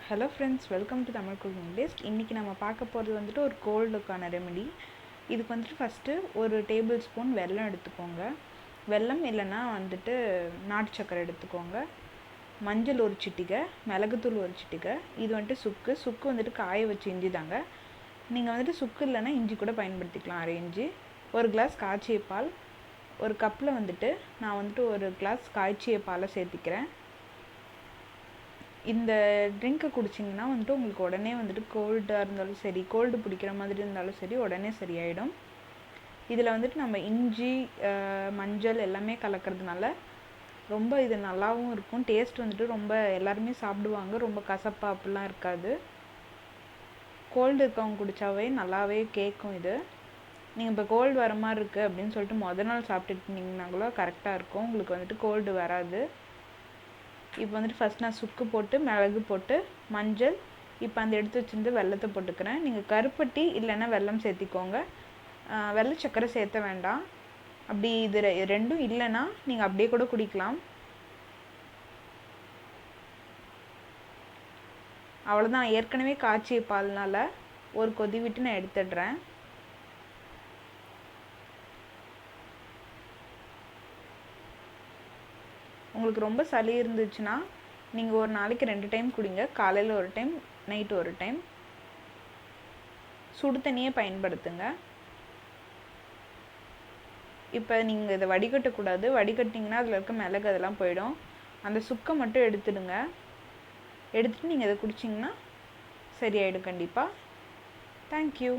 Hello friends, welcome to Tamil cooking list. இன்றைக்கி நம்ம பார்க்க போகிறது வந்துட்டு ஒரு கோல்டுக்கான ரெமெடி. இதுக்கு வந்துட்டு ஃபஸ்ட்டு ஒரு டேபிள் ஸ்பூன் வெல்லம் எடுத்துக்கோங்க. வெல்லம் இல்லைன்னா வந்துட்டு நாட்டு சக்கரை எடுத்துக்கோங்க. மஞ்சள் ஒரு சிட்டிகை, மிளகுத்தூள் ஒரு சிட்டிகை. இது வந்துட்டு சுக்கு வந்துட்டு காய வச்சு இஞ்சி தாங்க. நீங்கள் வந்துட்டு சுக்கு இல்லைன்னா இஞ்சி கூட பயன்படுத்திக்கலாம், அரை இஞ்சி. ஒரு கிளாஸ் காய்ச்சிய பால். ஒரு கப்பில் வந்துட்டு நான் வந்துட்டு ஒரு கிளாஸ் காய்ச்சிய பாலை சேர்த்திக்கிறேன். இந்த ட்ரிங்க்கை குடிச்சிங்கன்னா வந்துட்டு உங்களுக்கு உடனே வந்துட்டு கோல்டாக இருந்தாலும் சரி, கோல்டு பிடிக்கிற மாதிரி இருந்தாலும் சரி, உடனே சரியாயிடும். இதில் வந்துட்டு நம்ம இஞ்சி, மஞ்சள் எல்லாமே கலக்கிறதுனால ரொம்ப இது நல்லாவும் இருக்கும். டேஸ்ட் வந்துட்டு ரொம்ப எல்லாருமே சாப்பிடுவாங்க. ரொம்ப கசப்பாக அப்படிலாம் இருக்காது. கோல்டு இருக்கவங்க குடித்தாவே நல்லாவே கேட்கும். இது நீங்கள் இப்போ கோல்டு வர மாதிரி இருக்குது அப்படின்னு சொல்லிட்டு மொதல் நாள் சாப்பிட்டுட்டிங்கன்னா கூட கரெக்டாக இருக்கும். உங்களுக்கு வந்துட்டு கோல்டு வராது. இப்போ வந்துட்டு ஃபஸ்ட் நான் சுக்கு போட்டு, மிளகு போட்டு, மஞ்சள், இப்போ அந்த எடுத்து வச்சுருந்து வெல்லத்தை போட்டுக்கிறேன். நீங்கள் கருப்பட்டி இல்லைன்னா வெல்லம் சேர்த்திக்கோங்க. வெள்ளை சக்கரை சேர்த்த வேண்டாம். அப்படி இது ரெண்டும் இல்லைன்னா நீங்கள் அப்படியே கூட குடிக்கலாம். அவ்வளோதான். ஏற்கனவே காய்ச்சிய பால்னால் ஒரு கொதி விட்டு நான் எடுத்துடுறேன். உங்களுக்கு ரொம்ப சளி இருந்துச்சுன்னா நீங்கள் ஒரு நாளைக்கு 2 டைம் குடிங்க. காலையில் ஒரு டைம், நைட்டு ஒரு டைம். சுடு தண்ணியே பயன்படுத்துங்க. இப்போ நீங்கள் இதை வடிகட்டக்கூடாது. வடிகட்டிங்கன்னா அதில் இருக்க மிளகு அதெல்லாம் போயிடும். அந்த சுக்கை மட்டும் எடுத்துடுங்க. எடுத்துகிட்டு நீங்கள் இதை குடிச்சிங்கன்னா சரியாயிடும் கண்டிப்பாக. தேங்க்யூ.